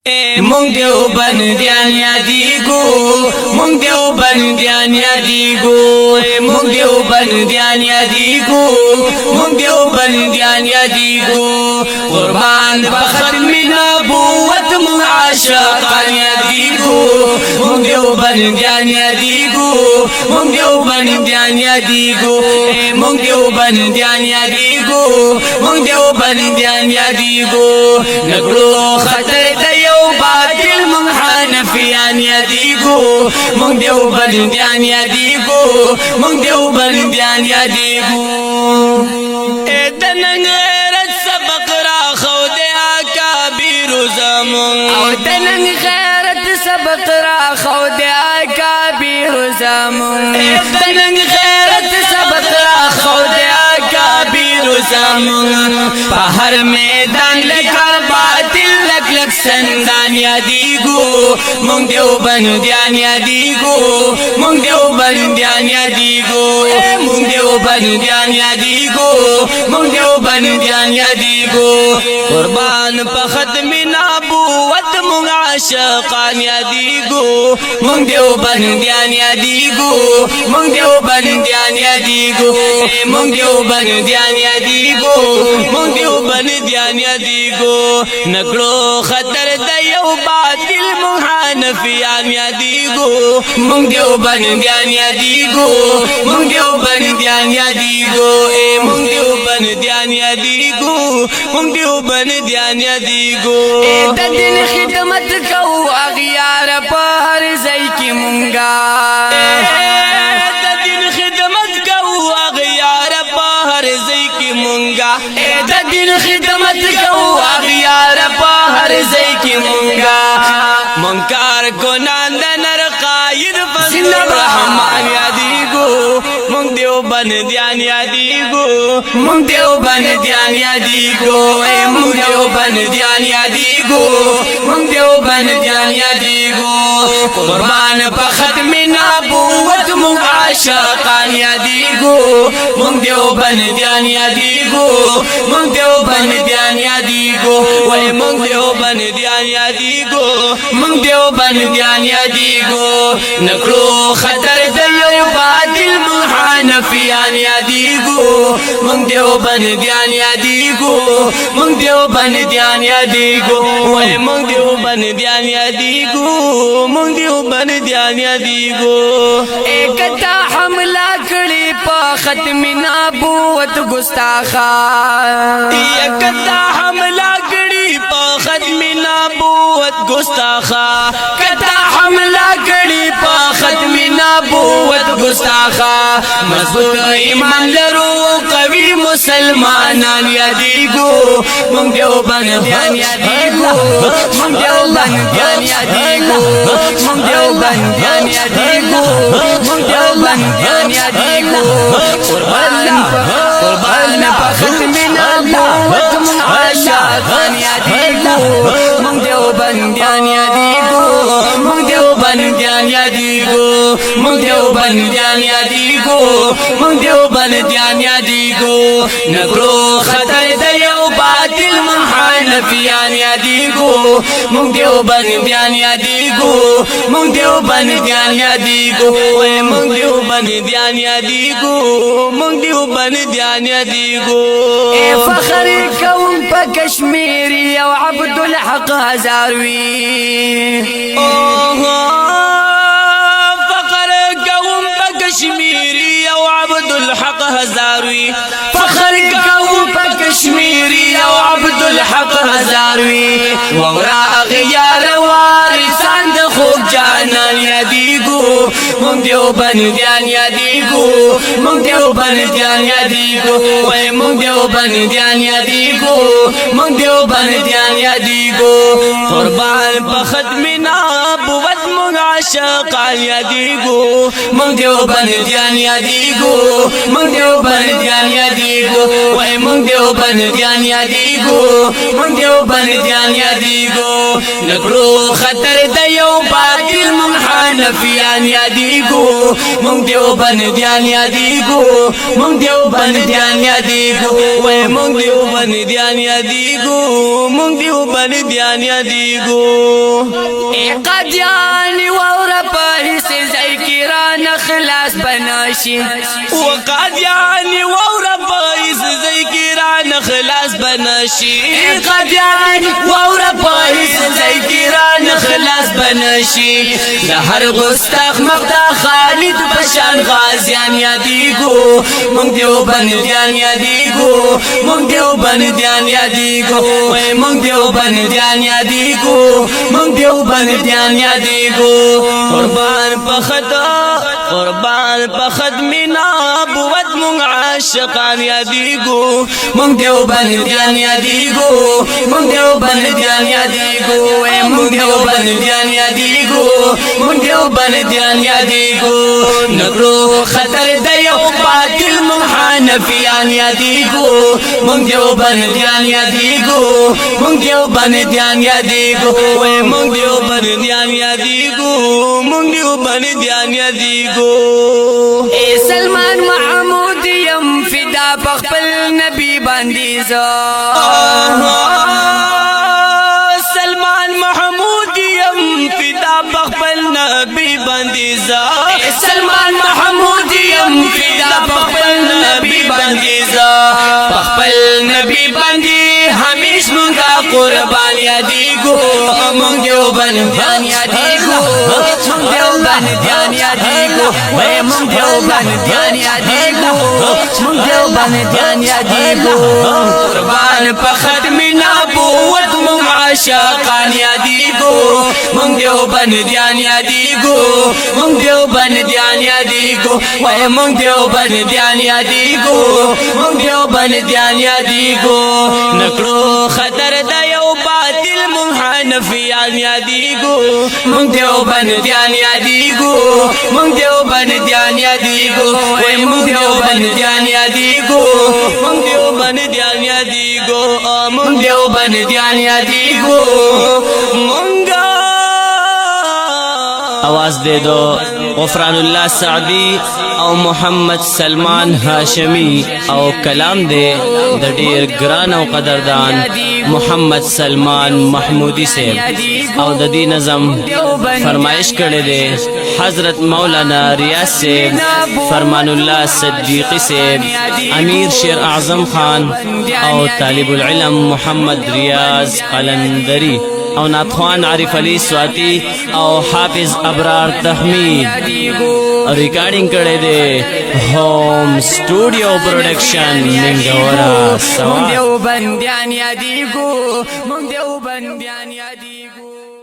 مونږ دیو بندیان یادیګو مونږ دیو بندیان یادیګو مونږ دیو بندیان یادیګو مونږ دیو بندیان یادیګو قربان په ختم نبوت معاشقان یادیګو مونږ دیو بندیان یادیګو مونږ دیو بندیان یادیګو مونږ دیو بندیان یادیګو مونږ دیو بندیان یادیګو نګړو خطر باطل من حنفیان یادیگو من دیو بندیان یادیگو من دیو بندیان یادیگو دننگ غیرت سبق را خود اکابیر زمون دننگ غیرت سبق را خود اکابیر زمون دننگ غیرت سبق را خود اکابیر زمون پہر میدان لکر باطل لک سندان یادیگو مونږ دیو بندیان یادیگو مونږ دیو بندیان یادیگو مونږ دیو بندیان یادیگو مونږ دیو بندیان یادیگو قربان په ختم نبوت مونږ عاشقان یادیگو مونږ دیو بندیان یادیگو مونږ دیو بندیان یادیگو مونږ دیو بندیان یادیگو مونږ دیو بندیان یادیگو نکړو خطر د یو باطل محنفیان یادیګو مونږ دیو بندیان یادیګو مونږ دیو بندیان یادیګو مونږ دیو بندیان یادیګو مونږ دیو بندیان یادیګو د دین خدمت کو اغیار په هر ځای کې مونږه د دین خدمت کو اغیار په هر ځای کې مونږه د دین خدمت کو اغیار په هر ځای کې مونږه منکر ګنان د نر قائد فضل الرحمن یادیګو مونږ دیو بندیان یادیګو مونږ دیو بندیان یادیګو مونږ دیو بندیان یادیګو مونږ دیو بندیان یادیګو قربان په ختم نبوت مونږ عاشقان یادیګو مونږ دیو بندیان یادیګو مونږ دیو بندیان یادیګو وای مونږ دیو بندیان یادیګو مونږ دیو بندیان یادیګو نکړو خطر د یو باطل محنفیان یادیګو مونږ دیو بندیان یادیګو مونږ دیو بندیان یادیګو وای مونږ دیو بندیان یادیګو مونږ دیو بندیان یادیګو اکتا حمله کړي په ختم نبوت ګستاخا اکتا حمله کړي په ختم نبوت ګستاخا کتا حمله کړي په ختم نبوت ګستاخا مضبوط ایمان لرو قوي مسلمانان یادیګو مونږ دیو بندیان یادیګو مونږ دیو بندیان یادیګو مونږ دیو بندیان یادیګو مونږ دیو بندیان یادیګو قربان په ختم نبوت مونږ عاشقان یادیګو مونږ دیو بندیان یادیګو مونږ دیو بندیان یادیګو مونږ دیو بندیان یادیګو مونږ دیو بندیان یادیګو نکړو خطر د یو باطل محنفیان یادیګو مونږ دیو بندیان یادیګو مونږ دیو بندیان یادیګو وای مونږ دیو بندیان یادیګو مونږ دیو بندیان یادیګو فخر کوم په کشمیری او عبد الحق هزاروی فخر کوم په کشمیری او عبد الحق هزاروی فخر کوم په کشمیری او عبد الحق هزاروی وورا غیار وارثان د خوب جانان یادیګو مونږ دیو بندیان یادیګو مونږ دیو بندیان یادیګو وای مونږ دیو بندیان یادیګو مونږ دیو بندیان یادیګو قربان په ختم نبوت مونږ عاشقان یادیګو مونږ دیو بندیان یادیګو مونږ دیو بندیان یادیګو وای مونږ دیو بندیان یادیګو مونږ دیو بندیان یادیګو نکړو خطر د یو باطل محنفیان حنفیان یادیگو مونگ دیوبندیان یادیگو مونگ دیوبندیان یادیگو وے مونگ دیوبندیان یادیگو مونگ دیوبندیان یادیگو اے قادیانی وورا پاہس زیکران خلاص بناشی وقادیانی وورا پاہس زیکران خلاص بناشی قادیانی وورا پاہس زیکران خلاص بناشی لہر گستاخ مقتا خالد بشان غازیان یادیگو مونگ دیوبندیان یادیگو مونگ دیوبندیان یادیگو وے مونگ دیوبندیان یادیگو مونگ دیوبندیان یادیگو قربان پخد مینا بود مونگ عاشقان یادیگو مونگ دیوبندیان یادیگو مونگ دیوبندیان یادیگو وے مونگ دیوبندیان یادیگو مونگ دیوبندیان یادیگو نگرو خطر دیو باطل مونگ حنفیان یادیگو مونگ دیوبندیان یادیگو مونگ دیوبندیان یادیگو وے مونگ دیوبندیان یادیگو مونگ دیوبندیان یادیگو اے سلمان محمود یم فدا بخبل نبی باندیزا سلمان محمود یم فدا بخبل نبی باندیزا سلمان محمود یم فدا بخبل نبی باندیزا بخبل نبی باندی ہمیش منگا قربان یادیگو مونگ دیوبندیان یادیگو مونگ دیوبندیان یادیگو وے مونگ دیوبندیان یادیگو مونگ دیوبندیان یادیگو قربان پخد من نبوت مونگ عاشقان یادیگو مونگ دیوبندیان یادیگو مونگ دیوبندیان یادیگو وے مونگ دیوبندیان یادیگو مونگ دیوبندیان یادیگو نکڑو خطر دیو باطل مونگ حنفیان یادیگو مونگ دیوبندیان یادیگو مونگ دیوبندیان یادیگو وے مونگ دیوبندیان یادیگو مونگ دیوبندیان یادیگو مونگ دیوبندیان یادیگو مونگا آواز دے دو غفران اللہ سعدی او محمد سلمان ہاشمی او کلام دے دا ډیر گران او قدردان محمد سلمان محمودی سے او دا دی نظم فرمائش کرے دے حضرت مولانا ریاض سے فرمان اللہ صدیقی سے امیر شیر اعظم خان او طالب العلم محمد ریاض قلندری او ناتخوان عارف علی سواتی او حافظ ابرار تحمید ریکارڈنگ کرے دے ہوم اسٹوڈیو پروڈکشن منگورا سوا